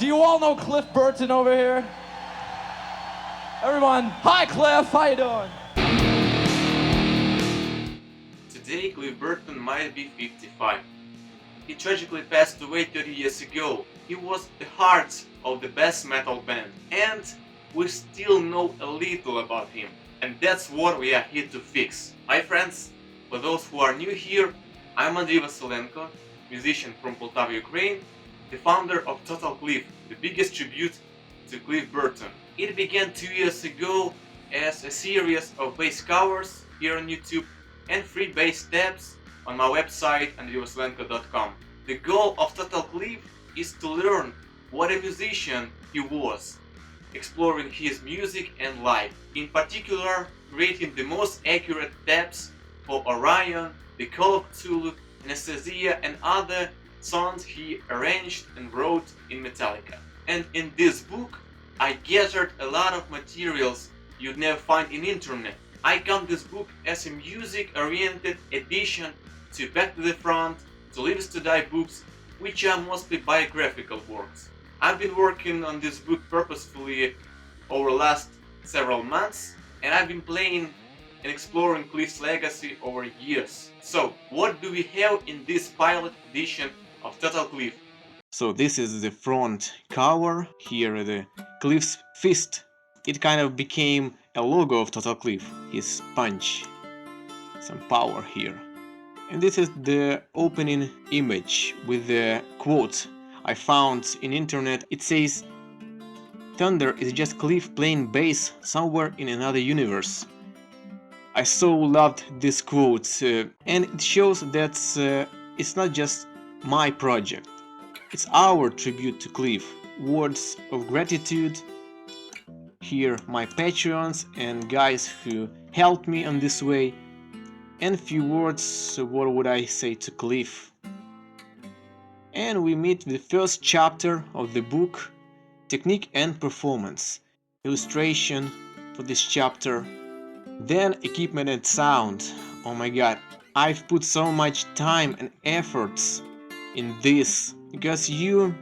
Do you all know Cliff Burton over here? Everyone, hi Cliff, how you doing? Today Cliff Burton might be 55. He tragically passed away 30 years ago. He was the heart of the best metal band, and we still know a little about him. And that's what we are here to fix. My friends, for those who are new here, I'm Andriy Vasylenko, musician from Poltava, Ukraine, the founder of Total Cliff, the biggest tribute to Cliff Burton. It began 2 years ago as a series of bass covers here on YouTube and free bass tabs on my website andriyvasylenko.com. The goal of Total Cliff is to learn what a musician he was, exploring his music and life, in particular creating the most accurate tabs for Orion, the Call of Ktulu, Anesthesia and other songs he arranged and wrote in Metallica. And in this book I gathered a lot of materials you'd never find in internet. I count this book as a music-oriented addition to Back to the Front, to Lives to Die books, which are mostly biographical works. I've been working on this book purposefully over the last several months, and I've been playing and exploring Cliff's legacy over years. So, what do we have in this pilot edition of Total Cliff? So this is the front cover, here the Cliff's fist. It kind of became a logo of Total Cliff, his punch, some power here. And this is the opening image with the quote I found in internet. It says, "Thunder is just Cliff playing bass somewhere in another universe." I so loved this quote, and it shows that it's not just my project. It's our tribute to Cliff. Words of gratitude. Here my Patreons and guys who helped me on this way. And few words, what would I say to Cliff? And we meet the first chapter of the book, Technique and Performance. Illustration for this chapter. Then equipment and sound. Oh my god, I've put so much time and efforts in this, because you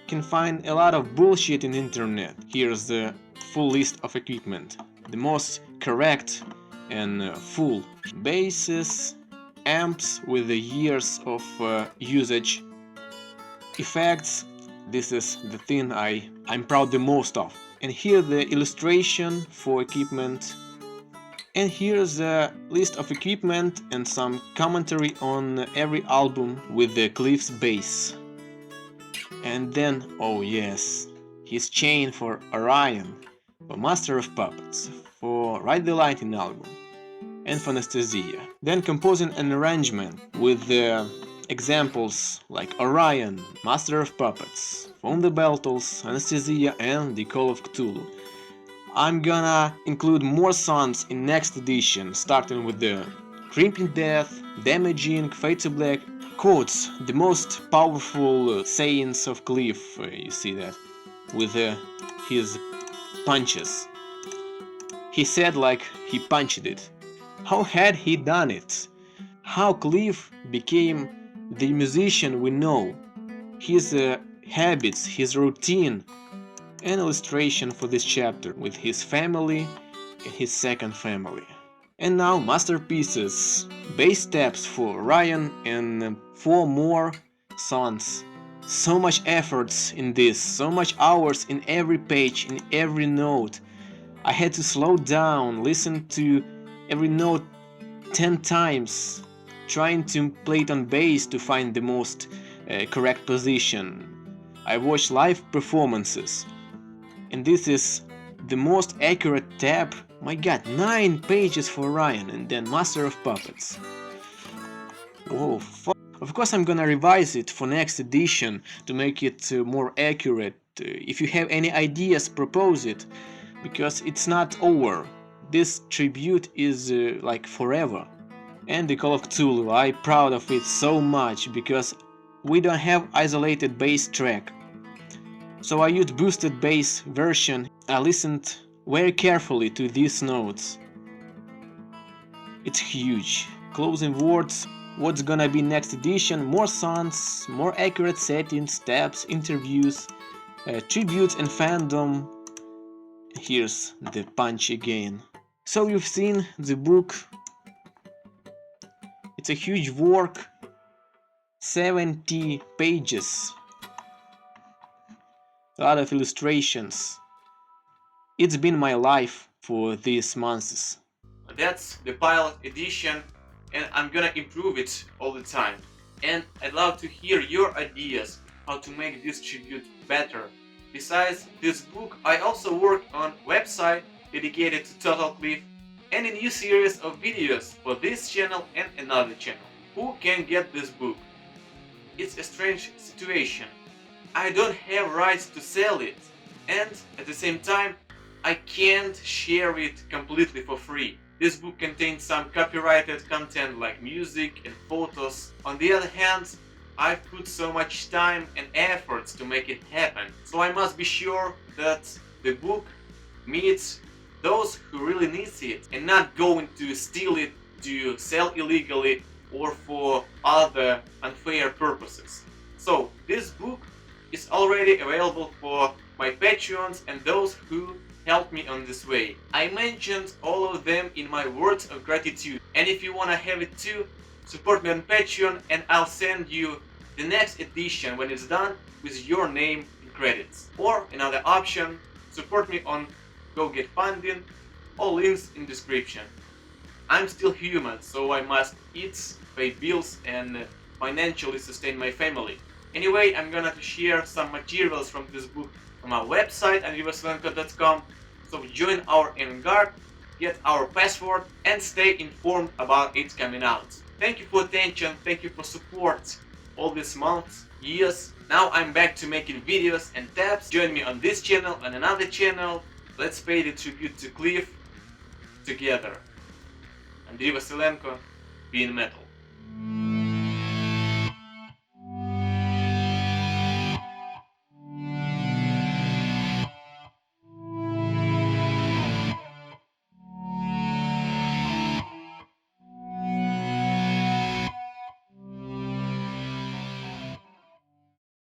can find a lot of bullshit in the internet. Here's the full list of equipment, the most correct and full. Basses, amps with the years of usage, effects. This is the thing I'm proud the most of. And here the illustration for equipment. And here's a list of equipment and some commentary on every album with the Cliff's bass. And then, oh yes, his chain for Orion, for Master of Puppets, for Ride the Lightning album, and for Anesthesia. Then composing an arrangement with the examples like Orion, Master of Puppets, From the Beltles, Anesthesia and The Call of Ktulu. I'm gonna include more songs in next edition, starting with the Crimping Death, Damaging, Fade to Black, quotes, the most powerful sayings of Cliff, you see that, with his punches. He said like he punched it. How had he done it? How Cliff became the musician we know, his habits, his routine. An illustration for this chapter with his family and his second family. And now masterpieces, bass tabs for Orion and 4 more songs. So much efforts in this, so much hours in every page, in every note. I had to slow down, listen to every note 10 times, trying to play it on bass to find the most correct position. I watched live performances. And this is the most accurate tab. My god, 9 pages for Orion and then Master of Puppets. Whoa, of course I'm gonna revise it for next edition to make it more accurate. If you have any ideas, propose it, because it's not over. This tribute is like forever. And the Call of Ktulu, I'm proud of it so much, because we don't have isolated bass track. So I used boosted bass version. I listened very carefully to these notes. It's huge. Closing words, what's gonna be next edition, more songs, more accurate settings, tabs, interviews, tributes and fandom. Here's the punch again. So you've seen the book. It's a huge work, 70 pages, a lot of illustrations. It's been my life for these months. That's the pilot edition, and I'm gonna improve it all the time. And I'd love to hear your ideas how to make this tribute better. Besides this book, I also work on a website dedicated to Total Cliff and a new series of videos for this channel and another channel. Who can get this book? It's a strange situation. I don't have rights to sell it, and at the same time, I can't share it completely for free. This book contains some copyrighted content like music and photos. On the other hand, I've put so much time and efforts to make it happen, so I must be sure that the book meets those who really need it and not going to steal it to sell illegally or for other unfair purposes. So this book is already available for my Patreons and those who helped me on this way. I mentioned all of them in my words of gratitude, and if you wanna have it too, support me on Patreon and I'll send you the next edition when it's done with your name and credits. Or another option, support me on Go Get Funding, all links in description. I'm still human, so I must eat, pay bills and financially sustain my family. Anyway, I'm gonna share some materials from this book on my website andriy so join our vanguard, get our password and stay informed about it coming out. Thank you for attention, thank you for support all these months, years. Now I'm back to making videos and tabs. Join me on this channel and another channel. Let's pay the tribute to Cliff together. Andriy Vasylenko, being metal.